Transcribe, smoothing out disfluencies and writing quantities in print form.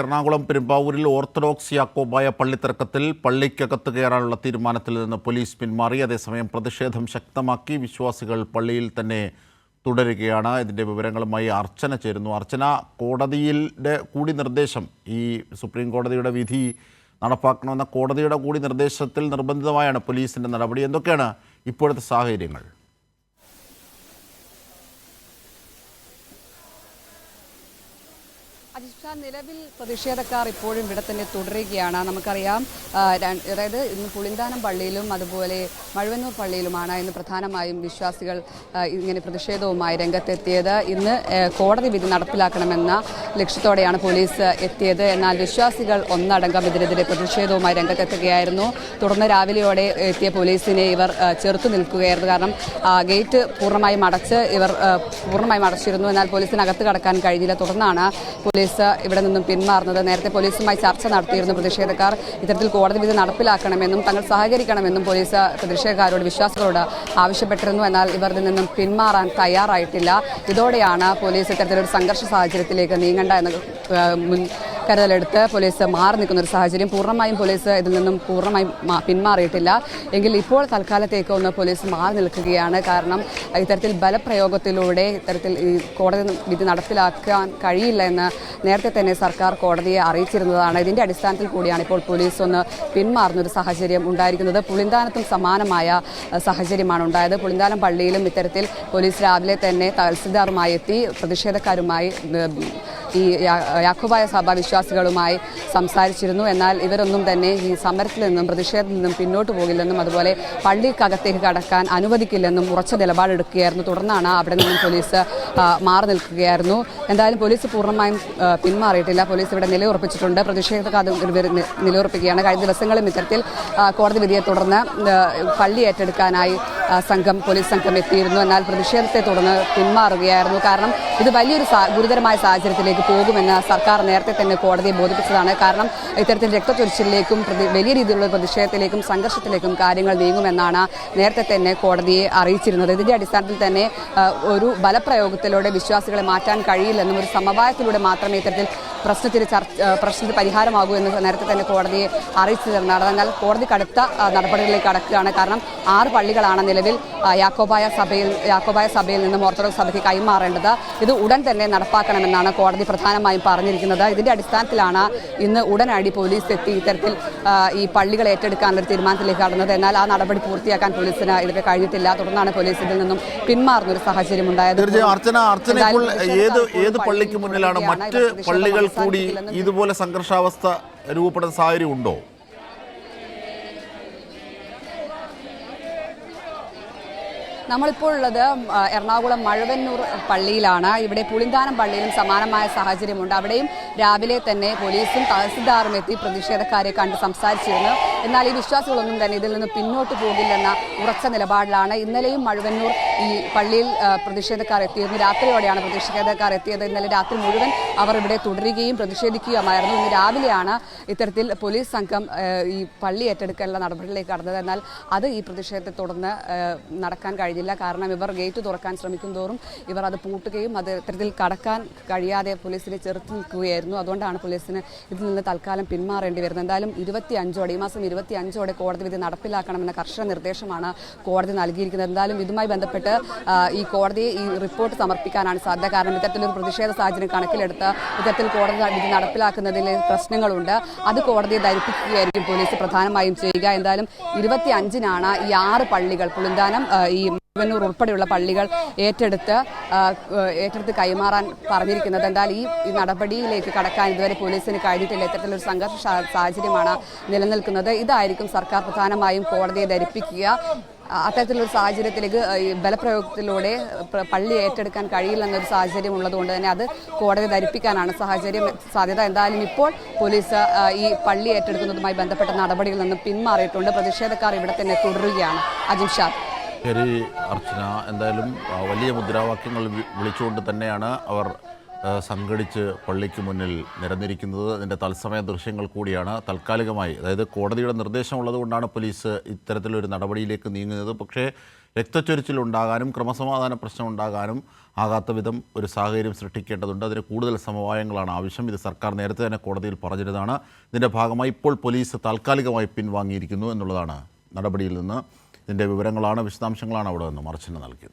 എറണാകുളം പെരുമ്പാവൂരിൽ ഓർത്തഡോക്സ് യാക്കോബായ പള്ളിത്തർക്കത്തിൽ പള്ളിക്കകത്ത് കയറാനുള്ള തീരുമാനത്തിൽ നിന്ന് പോലീസ് പിന്മാറി. അതേസമയം പ്രതിഷേധം ശക്തമാക്കി വിശ്വാസികൾ പള്ളിയിൽ തന്നെ തുടരുകയാണ്. ഇതിൻ്റെ വിവരങ്ങളുമായി അർച്ചന ചേരുന്നു. അർച്ചന, കോടതിയുടെ കൂടി നിർദ്ദേശം, ഈ സുപ്രീം കോടതിയുടെ വിധി നടപ്പാക്കണമെന്ന കോടതിയുടെ കൂടി നിർദ്ദേശത്തിൽ നിർബന്ധിതമായാണ് പോലീസിൻ്റെ നടപടി. എന്തൊക്കെയാണ് ഇപ്പോഴത്തെ സാഹചര്യങ്ങൾ? നിലവിൽ പ്രതിഷേധക്കാർ ഇപ്പോഴും ഇവിടെ തന്നെ തുടരുകയാണ്. നമുക്കറിയാം, അതായത് ഇന്ന് പുളിന്താനം പള്ളിയിലും അതുപോലെ മഴുവന്നൂർ പള്ളിയിലുമാണ് ഇന്ന് പ്രധാനമായും വിശ്വാസികൾ ഇങ്ങനെ പ്രതിഷേധവുമായി രംഗത്തെത്തിയത്. ഇന്ന് കോടതി വിധി നടപ്പിലാക്കണമെന്ന ലക്ഷ്യത്തോടെയാണ് പോലീസ് എത്തിയത്. എന്നാൽ വിശ്വാസികൾ ഒന്നടങ്കം ഇതിനെതിരെ പ്രതിഷേധവുമായി രംഗത്തെത്തുകയായിരുന്നു. തുടർന്ന് രാവിലെയോടെ എത്തിയ പോലീസിനെ ഇവർ ചെറുത്തു നിൽക്കുകയായിരുന്നു. കാരണം ഗേറ്റ് പൂർണ്ണമായും അടച്ചിരുന്നു. എന്നാൽ പോലീസിനകത്ത് കടക്കാൻ കഴിഞ്ഞില്ല. തുടർന്നാണ് പോലീസ് ഇവിടെ നിന്നും പിന്മാറുന്നത്. നേരത്തെ പോലീസുമായി ചർച്ച നടത്തിയിരുന്നു പ്രതിഷേധക്കാർ. ഇത്തരത്തിൽ കോടതി വിധി നടപ്പിലാക്കണമെന്നും തങ്ങൾ സഹകരിക്കണമെന്നും പോലീസ് പ്രതിഷേധക്കാരോട്, വിശ്വാസികളോട് ആവശ്യപ്പെട്ടിരുന്നു. എന്നാൽ ഇവർ ഇതിൽ നിന്നും പിന്മാറാൻ തയ്യാറായിട്ടില്ല. ഇതോടെയാണ് പോലീസ് ഇത്തരത്തിലൊരു സംഘർഷ സാഹചര്യത്തിലേക്ക് നീങ്ങേണ്ട എന്ന കരുതലെടുത്ത് പോലീസ് മാറി നിൽക്കുന്ന ഒരു സാഹചര്യം. പൂർണ്ണമായും പോലീസ് ഇതിൽ നിന്നും പിന്മാറിയിട്ടില്ല. എങ്കിൽ ഇപ്പോൾ തൽക്കാലത്തേക്ക് ഒന്ന് പോലീസ് മാറി നിൽക്കുകയാണ്. കാരണം ഇത്തരത്തിൽ ബലപ്രയോഗത്തിലൂടെ ഇത്തരത്തിൽ ഈ കോടതി വിധി നടപ്പിലാക്കാൻ കഴിയില്ല എന്ന് നേരത്തെ തന്നെ സർക്കാർ കോടതിയെ അറിയിച്ചിരുന്നതാണ്. ഇതിന്റെ അടിസ്ഥാനത്തിൽ കൂടിയാണ് ഇപ്പോൾ പോലീസ് ഒന്ന് പിന്മാറുന്നൊരു സാഹചര്യം ഉണ്ടായിരിക്കുന്നത്. പുളിന്താനത്തും സമാനമായ സാഹചര്യമാണ് ഉണ്ടായത്. പുളിന്താനം പള്ളിയിലും ഇത്തരത്തിൽ പോലീസ് രാവിലെ തന്നെ തഹസിൽദാറുമായി എത്തി പ്രതിഷേധക്കാരുമായി ഈ യാക്കോബായ സഭ വിശ്വാസികളുമായി സംസാരിച്ചിരുന്നു. എന്നാൽ ഇവരൊന്നും തന്നെ ഈ സമരത്തിൽ നിന്നും പ്രതിഷേധത്തിൽ നിന്നും പിന്നോട്ട് പോകില്ലെന്നും അതുപോലെ പള്ളിക്കകത്തേക്ക് കടക്കാൻ അനുവദിക്കില്ലെന്നും ഉറച്ച നിലപാടെടുക്കുകയായിരുന്നു. തുടർന്നാണ് അവിടെ നിന്നും പോലീസ് മാറി നിൽക്കുകയായിരുന്നു. എന്തായാലും പോലീസ് പൂർണ്ണമായും പിന്മാറിയിട്ടില്ല. പോലീസ് ഇവിടെ നിലയുറപ്പിച്ചിട്ടുണ്ട്. പ്രതിഷേധക്കാർ നിലയുറപ്പിക്കുകയാണ്. കഴിഞ്ഞ ദിവസങ്ങളും ഇത്തരത്തിൽ കോടതി വിധിയെ തുടർന്ന് പള്ളി ഏറ്റെടുക്കാനായി പോലീസ് സംഘം എത്തിയിരുന്നു. എന്നാൽ പ്രതിഷേധത്തെ തുടർന്ന് പിന്മാറുകയായിരുന്നു. കാരണം ഇത് വലിയൊരു ഗുരുതരമായ സാഹചര്യത്തിലേക്ക് പോകുമെന്ന് സർക്കാർ നേരത്തെ തന്നെ കോടതിയെ ബോധിപ്പിച്ചതാണ്. കാരണം ഇത്തരത്തിൽ രക്തച്ചൊരിച്ചിലേക്കും വലിയ രീതിയിലുള്ള പ്രതിഷേധത്തിലേക്കും സംഘർഷത്തിലേക്കും കാര്യങ്ങൾ നീങ്ങുമെന്നാണ് നേരത്തെ തന്നെ കോടതിയെ അറിയിച്ചിരുന്നത്. ഇതിന്റെ അടിസ്ഥാനത്തിൽ തന്നെ ഒരു ബലപ്രയോഗത്തിലൂടെ വിശ്വാസികളെ മാറ്റാൻ കഴിയില്ലെന്നും ഒരു സമവായത്തിലൂടെ മാത്രമേ ഇത്തരത്തിൽ പ്രശ്നത്തിന് പരിഹാരമാകൂ എന്ന് നേരത്തെ തന്നെ കോടതിയെ അറിയിച്ചിരുന്നതാണ്. എന്നാൽ കോടതി കടുത്ത നടപടികളിലേക്ക് കടക്കുകയാണ്. കാരണം 6 പള്ളികളാണ് നിലവിൽ യാക്കോബായ സഭയിൽ നിന്നും ഓർത്തഡോക്സ് സഭയ്ക്ക് കൈമാറേണ്ടത്. ഇത് ഉടൻ തന്നെ നടപ്പാക്കണമെന്നാണ് കോടതി പ്രധാനമായും പറഞ്ഞിരിക്കുന്നത്. ഇതിന്റെ അടിസ്ഥാനത്തിലാണ് ഇന്ന് ഉടനടി പോലീസ് എത്തി ഇത്തരത്തിൽ ഈ പള്ളികൾ ഏറ്റെടുക്കാനുള്ള തീരുമാനത്തിലേക്ക് കടന്നത്. എന്നാൽ ആ നടപടി പൂർത്തിയാക്കാൻ പോലീസിന് ഇതൊക്കെ കഴിഞ്ഞിട്ടില്ല. തുടർന്നാണ് പോലീസ് ഇതിൽ നിന്നും പിന്മാറുന്ന ഒരു സാഹചര്യം ഉണ്ടായത്. ഏത് പള്ളിക്ക് മുന്നിലാണ് മറ്റ് പള്ളികൾ കൂടി ഇതുപോലെ സംഘർഷാവസ്ഥ രൂപപ്പെടുന്ന സാഹചര്യം ഉണ്ടോ? നമ്മളിപ്പോൾ ഉള്ളത് എറണാകുളം മഴുവന്നൂർ പള്ളിയിലാണ്. ഇവിടെ പുളിന്താനം പള്ളിയിലും സമാനമായ സാഹചര്യമുണ്ട്. അവിടെയും രാവിലെ തന്നെ പോലീസും തഹസിൽദാറും എത്തി പ്രതിഷേധക്കാരെ കണ്ട് സംസാരിച്ചിരുന്നു. എന്നാൽ ഈ വിശ്വാസികളൊന്നും തന്നെ ഇതിൽ നിന്ന് പിന്നോട്ട് പോകില്ലെന്ന ഉറച്ച നിലപാടിലാണ്. ഇന്നലെയും മഴുവന്നൂർ ഈ പള്ളിയിൽ പ്രതിഷേധക്കാർ എത്തിയിരുന്നു. രാത്രിയോടെയാണ് പ്രതിഷേധക്കാർ എത്തിയത്. ഇന്നലെ രാത്രി മുഴുവൻ അവർ ഇവിടെ തുടരുകയും പ്രതിഷേധിക്കുകയുമായിരുന്നു. ഇന്ന് രാവിലെയാണ് ഇത്തരത്തിൽ പോലീസ് സംഘം ഈ പള്ളി ഏറ്റെടുക്കാനുള്ള നടപടികളിലേക്ക് കടന്നത്. എന്നാൽ അത് ഈ പ്രതിഷേധത്തെ തുടർന്ന് നടക്കാൻ കഴിഞ്ഞില്ല. കാരണം ഇവർ ഗേറ്റ് തുറക്കാൻ ശ്രമിക്കും തോറും ഇവർ അത് പൂട്ടുകയും അത് ഇത്തരത്തിൽ കടക്കാൻ കഴിയാതെ പോലീസിനെ ചെറുത്ത് നിൽക്കുകയായിരുന്നു. അതുകൊണ്ടാണ് പോലീസിന് ഇതിൽ നിന്ന് തൽക്കാലം പിന്മാറേണ്ടി വരുന്നത്. എന്തായാലും ഈ മാസം 25 കോടതി വിധി നടപ്പിലാക്കണമെന്ന കർശന നിർദ്ദേശമാണ് കോടതി നൽകിയിരിക്കുന്നത്. എന്തായാലും ഇതുമായി ബന്ധപ്പെട്ട് ഈ കോടതിയെ ഈ റിപ്പോർട്ട് സമർപ്പിക്കാനാണ് സാധ്യത. കാരണം ഇത്തരത്തിലൊരു പ്രതിഷേധ സാഹചര്യം കണക്കിലെടുത്ത് ഇത്തരത്തിൽ കോടതി വിധി നടപ്പിലാക്കുന്നതിൽ പ്രശ്നങ്ങളുണ്ട്. അത് കോടതിയെ ധരിപ്പിക്കുകയായിരിക്കും പോലീസ് പ്രധാനമായും ചെയ്യുക. എന്തായാലും 25-നാണ് ഈ 6 പള്ളികൾ പുളിന്താനം, ഈ മഴുവന്നൂർ ഉൾപ്പെടെയുള്ള പള്ളികൾ ഏറ്റെടുത്ത് കൈമാറാൻ പറഞ്ഞിരിക്കുന്നത്. എന്തായാലും ഈ നടപടിയിലേക്ക് കടക്കാൻ ഇതുവരെ പോലീസിന് കഴിഞ്ഞിട്ടില്ല. ഇത്തരത്തിലൊരു സംഘർഷ സാഹചര്യമാണ് നിലനിൽക്കുന്നത്. ഇതായിരിക്കും സർക്കാർ പ്രധാനമായും കോടതിയെ ധരിപ്പിക്കുക. അത്തരത്തിലൊരു സാഹചര്യത്തിലേക്ക് ബലപ്രയോഗത്തിലൂടെ പള്ളി ഏറ്റെടുക്കാൻ കഴിയില്ലെന്നൊരു സാഹചര്യം ഉള്ളതുകൊണ്ട് തന്നെ അത് കോടതി ധരിപ്പിക്കാനാണ് സാധ്യത. എന്തായാലും ഇപ്പോൾ പോലീസ് ഈ പള്ളി ഏറ്റെടുക്കുന്നതുമായി ബന്ധപ്പെട്ട നടപടികളിൽ നിന്നും പിന്മാറിയിട്ടുണ്ട്. പ്രതിഷേധക്കാർ ഇവിടെ തന്നെ തുടരുകയാണ്. അജിംഷാദ്. ശരി അർച്ചന, എന്തായാലും വലിയ മുദ്രാവാക്യങ്ങൾ വിളിച്ചുകൊണ്ട് തന്നെയാണ് അവർ സംഘടിച്ച് പള്ളിക്ക് മുന്നിൽ നിരന്നിരിക്കുന്നത്. അതിൻ്റെ തത്സമയ ദൃശ്യങ്ങൾ കൂടിയാണ്. താൽക്കാലികമായി, അതായത് കോടതിയുടെ നിർദ്ദേശമുള്ളത് കൊണ്ടാണ് പോലീസ് ഇത്തരത്തിലൊരു നടപടിയിലേക്ക് നീങ്ങുന്നത്. പക്ഷേ രക്തച്ചൊരിച്ചിലുണ്ടാകാനും ക്രമസമാധാന പ്രശ്നം ഉണ്ടാകാനും ആകാത്ത വിധം ഒരു സാഹചര്യം സൃഷ്ടിക്കേണ്ടതുണ്ട്. അതിന് കൂടുതൽ സമവായങ്ങളാണ് ആവശ്യം. ഇത് സർക്കാർ നേരത്തെ തന്നെ കോടതിയിൽ പറഞ്ഞിരുന്നതാണ്. ഇതിൻ്റെ ഭാഗമായി ഇപ്പോൾ പോലീസ് താൽക്കാലികമായി പിൻവാങ്ങിയിരിക്കുന്നു എന്നുള്ളതാണ് നടപടിയിൽ നിന്ന്. ഇതിൻ്റെ വിവരങ്ങളാണ്, വിശദാംശങ്ങളാണ് അവിടെ നിന്ന് മർച്ചന് നൽകിയത്.